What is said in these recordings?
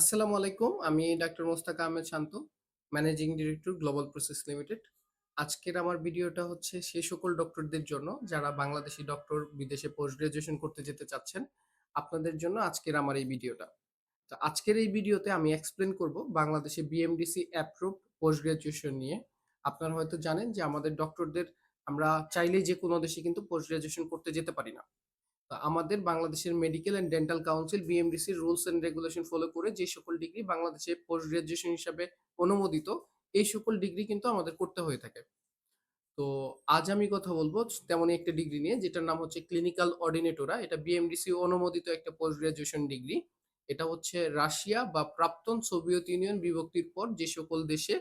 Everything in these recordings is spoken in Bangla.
আসসালামু আলাইকুম। আমি doctor Mostaq Ahmed Shanto, managing director global process limited. আজকের আমার ভিডিওটা হচ্ছে সেই সকল ডক্টরদের জন্য যারা বাংলাদেশী ডক্টর বিদেশে পোস্ট গ্র্যাজুয়েশন করতে যেতে চাচ্ছেন। আপনাদের জন্য আজকের আমার এই ভিডিওটা। তো আজকের এই ভিডিওতে আমি এক্সপ্লেইন করব বাংলাদেশে বিএমডিসি অ্যাপ্রুভড পোস্ট গ্র্যাজুয়েশন নিয়ে। আপনারা হয়তো জানেন যে আমাদের ডক্টরদের আমরা চাইলেই যেকোনো দেশে কিন্তু পোস্ট গ্র্যাজুয়েশন করতে যেতে পারি না। আমাদের বাংলাদেশের মেডিকেল অ্যান্ড ডেন্টাল কাউন্সিল বিএমডিসির রুলস অ্যান্ড রেগুলেশন ফলো করে যে সকল ডিগ্রি বাংলাদেশে পোস্ট গ্রাজুয়েশন হিসাবে অনুমোদিত, এই সকল ডিগ্রি কিন্তু আমাদের করতে হয়ে থাকে। তো আজ আমি কথা বলবো তেমনই একটা ডিগ্রি নিয়ে যেটার নাম হচ্ছে ক্লিনিক্যাল অর্ডিনেটোরা। এটা বিএমডিসি অনুমোদিত একটা পোস্ট গ্রাজুয়েশন ডিগ্রি। এটা হচ্ছে রাশিয়া বা প্রাক্তন সোভিয়েত ইউনিয়ন বিভক্তির পর যে সকল দেশে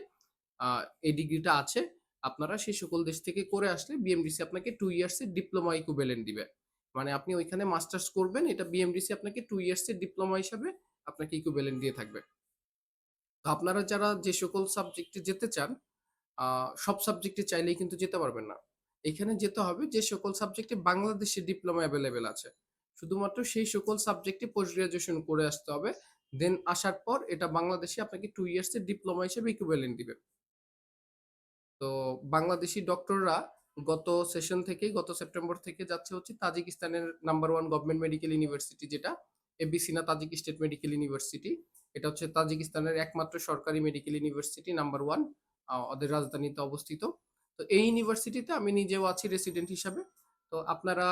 এই ডিগ্রিটা আছে, আপনারা সেই সকল দেশ থেকে করে আসলে বিএমডিসি আপনাকে 2 ইয়ার্স এর ডিপ্লোমা ইকুইভ্যালেন্ট দিবে। মানে আপনি ওইখানে মাস্টার্স করবেন, এটা বিএমডিসি আপনাকে 2 ইয়ার্স এর ডিপ্লোমা হিসাবে আপনাকে ইকুইভ্যালেন্ট দিয়ে থাকবে। তো আপনারা যারা যে সকল সাবজেক্টে যেতে চান, আ সব সাবজেক্টে চাইলেই কিন্তু যেতে পারবেন না। এখানে যেতে হবে যে সকল সাবজেক্টে বাংলাদেশে ডিপ্লোমা এভেইলেবল আছে। শুধুমাত্র সেই সকল সাবজেক্টে পোস্ট গ্র্যাজুয়েশন করে আসতে হবে। দেন আসার পর এটা বাংলাদেশে আপনাকে 2 ইয়ার্স এর ডিপ্লোমা হিসেবে ইকুইভ্যালেন্ট দিবে। তো বাংলাদেশি ডক্টররা গত সেশন থেকেই গত সেপ্টেম্বর থেকে যাচ্ছে হচ্ছে তাজিকিস্তানের নাম্বার 1 গভর্নমেন্ট মেডিকেল ইউনিভার্সিটি যেটা এবিসিনা তাজিক স্টেট মেডিকেল ইউনিভার্সিটি। এটা হচ্ছে তাজিকিস্তানের একমাত্র সরকারি মেডিকেল ইউনিভার্সিটি নাম্বার 1, ওদের রাজধানীতে অবস্থিত। তো এই ইউনিভার্সিটিতে আমি নিজেও আছি রেসিডেন্ট হিসাবে। তো আপনারা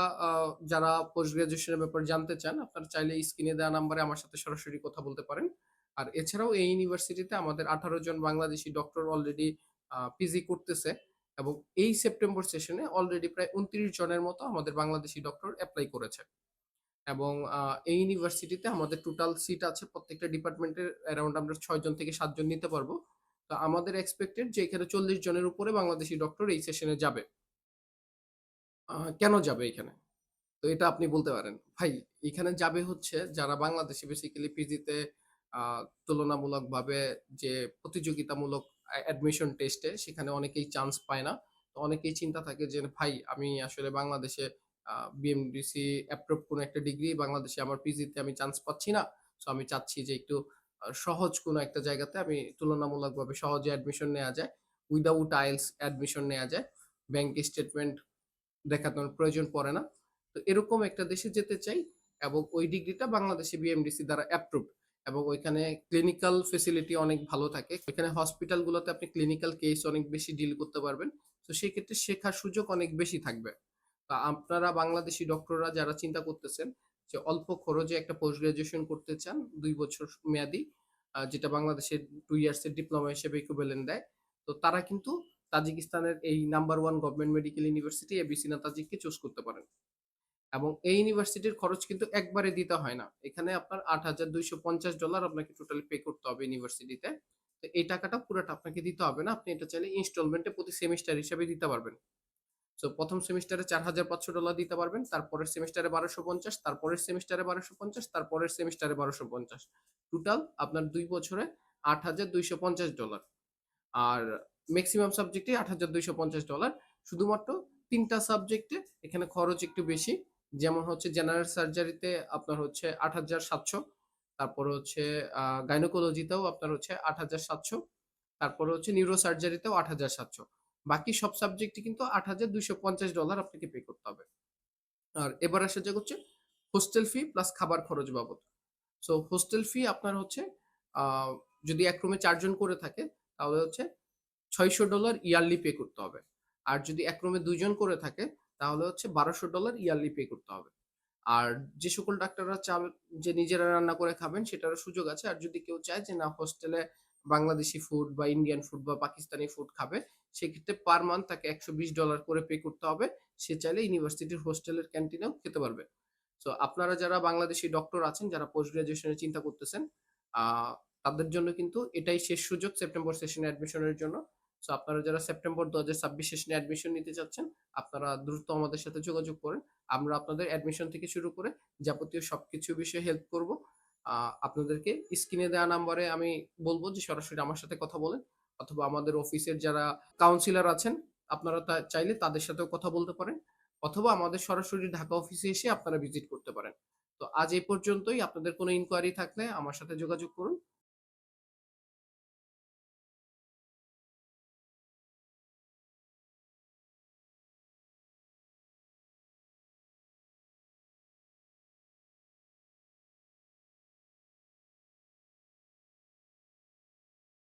যারা পোস্ট গ্র্যাজুয়েশনের ব্যাপারে জানতে চান, আপনারা চাইলে স্ক্রিনে দেওয়া নাম্বারে আমার সাথে সরাসরি কথা বলতে পারেন। আর এছাড়াও এই ইউনিভার্সিটিতে আমাদের 18 জন বাংলাদেশি ডক্টর অলরেডি পিজি করতেছে এবং এই সেপ্টেম্বর সেশনে অলরেডি প্রায় 29 জনের মতো আমাদের বাংলাদেশি ডক্টর এপ্লাই করেছে। এবং এই ইউনিভার্সিটিতে আমাদের টোটাল সিট আছে প্রত্যেকটা ডিপার্টমেন্টের অ্যারাউন্ড আমরা 6 জন থেকে 7 জন নিতে পারবো। তো আমাদের এক্সপেক্টেড যে এখানে 40 জনের উপরে বাংলাদেশি ডক্টর এই সেশনে যাবে। কেন যাবে এখানে? তো এটা আপনি বলতে পারেন। ভাই, এখানে যাবে হচ্ছে যারা বাংলাদেশে বেসিক্যালি পিজিতে আ তুলনামূলকভাবে যে প্রতিযোগিতামূলক অ্যাডমিশন টেস্টে সেখানে অনেকেই চান্স পায় না। তো অনেকেই চিন্তা থাকে যে ভাই আমি আসলে বাংলাদেশে বিএমডিসি অ্যাপ্রুভ কোনো একটা ডিগ্রি বাংলাদেশে আমার পিজিতে আমি চান্স পাচ্ছি না। সো আমি চাচ্ছি যে একটু সহজ কোনো একটা জায়গাতে আমি তুলনামূলকভাবে সহজে অ্যাডমিশন নেয়া যায়। উইথআউট আইএলটিএস অ্যাডমিশন নেয়া যায়। ব্যাংক স্টেটমেন্ট দেখানোর প্রয়োজন পড়ে না। তো এরকম একটা দেশে যেতে চাই এবং ওই ডিগ্রিটা বাংলাদেশে বিএমডিসি দ্বারা অ্যাপ্রুভড এবং ওইখানে ক্লিনিক্যাল ফেসিলিটি অনেক ভালো থাকে। ওইখানে হসপিটালগুলোতে আপনি ক্লিনিক্যাল কেস অনেক বেশি ডিল করতে পারবেন। তো সেক্ষেত্রে শেখার সুযোগ অনেক বেশি থাকবে। আপনারা বাংলাদেশি ডক্টররা যারা চিন্তা করতেছেন যে অল্প খরচে একটা পোস্ট গ্র্যাজুয়েশন করতে চান ২ বছর মেয়াদি, যেটা বাংলাদেশের 2 ইয়ার্স এর ডিপ্লোমা হিসেবে ইকুইভ্যালেন্ট দেয়। তো তারা কিন্তু তাজিকিস্তানের এই number 1 government medical university Avicenna তাজিককে চুজ করতে পারেন। এবং এই ইউনিভার্সিটির খরচ কিন্তু একবারে দিতে হয় না। এখানে আপনার $৮,২৫০ আপনাকে টোটালি পে করতে হবে ইউনিভার্সিটিতে। তো এই টাকাটা পুরাটা আপনাকে দিতে হবে না। আপনি এটা চাইলে ইনস্টলমেন্টে প্রতি সেমিস্টার হিসাবে দিতে পারবেন। সো ১ম সেমিস্টারে $৪,৫০০ দিতে পারবেন। তারপরের সেমিস্টারে ১২৫০, তারপরের সেমিস্টারে ১২৫০, তারপরের সেমিস্টারে ১২৫০। টোটাল আপনার ২ বছরে $৮,২৫০। আর মেক্সিমাম সাবজেক্টে $৮,২৫০। শুধুমাত্র ৩ টা সাবজেক্টে এখানে খরচ একটু বেশি। যেমন হচ্ছে জেনারেল সার্জারিতে আপনার হচ্ছে ৮,৭০০। তারপরে হচ্ছে গাইনোকোলজিতেও আপনার হচ্ছে ৮,৭০০। তারপরে হচ্ছে নিউরো সার্জারিতেও ৮,৭০০। বাকি সব সাবজেক্টই কিন্তু $৮,২৫০ আপনাকে পে করতে হবে। আর এবার আসা যাক হচ্ছে হোস্টেল ফি প্লাস খাবার খরচ বাবদ। সো হোস্টেল ফি আপনার হচ্ছে আ যদি এক রুমে ৪ জন করে থাকে তাহলে হচ্ছে $৬০০ ইয়ারলি পে করতে হবে। আর যদি এক রুমে ২ জন করে থাকে তাহলে হচ্ছে $১,২০০ ইয়ারলি পে করতে হবে। আর যে সকল ডাক্তাররা চান যে নিজেরা রান্না করে খাবেন সেটারও সুযোগ আছে। আর যদি কেউ চায় যে না হোস্টেলে বাংলাদেশি ফুড বা ইন্ডিয়ান ফুড বা পাকিস্তানি ফুড খাবে, সেক্ষেত্রে পার মান্থ তাকে $১২০ করে পে করতে হবে। সে চাইলে ইউনিভার্সিটির হোস্টেলের ক্যান্টিনেও খেতে পারবে। সো আপনারা যারা বাংলাদেশি ডক্টর আছেন, যারা পোস্ট গ্র্যাজুয়েশন এর চিন্তা করতেছেন, আ তাদের জন্য কিন্তু এটাই শেষ সুযোগ সেপ্টেম্বর সেশনে অ্যাডমিশনের জন্য। সো আপনারা যারা সেপ্টেম্বর ২০২৬ সেশনে অ্যাডমিশন নিতে চাচ্ছেন, আপনারা দ্রুত আমাদের সাথে যোগাযোগ করেন। আমরা আপনাদের অ্যাডমিশন থেকে শুরু করে যাবতীয় সবকিছু বিষয়ে হেল্প করব। আ আপনাদেরকে স্ক্রিনে দেওয়া নাম্বারে আমি বলব যে সরাসরি আমার সাথে কথা বলেন অথবা আমাদের অফিসের যারা কাউন্সিলর আছেন, আপনারা চাইলে তাদের সাথেও কথা বলতে পারেন অথবা আমাদের সরাসরি ঢাকা অফিসে এসে আপনারা ভিজিট করতে পারেন। তো আজ এই পর্যন্তই। আপনাদের কোনো ইনকোয়ারি থাকলে আমার সাথে যোগাযোগ করুন।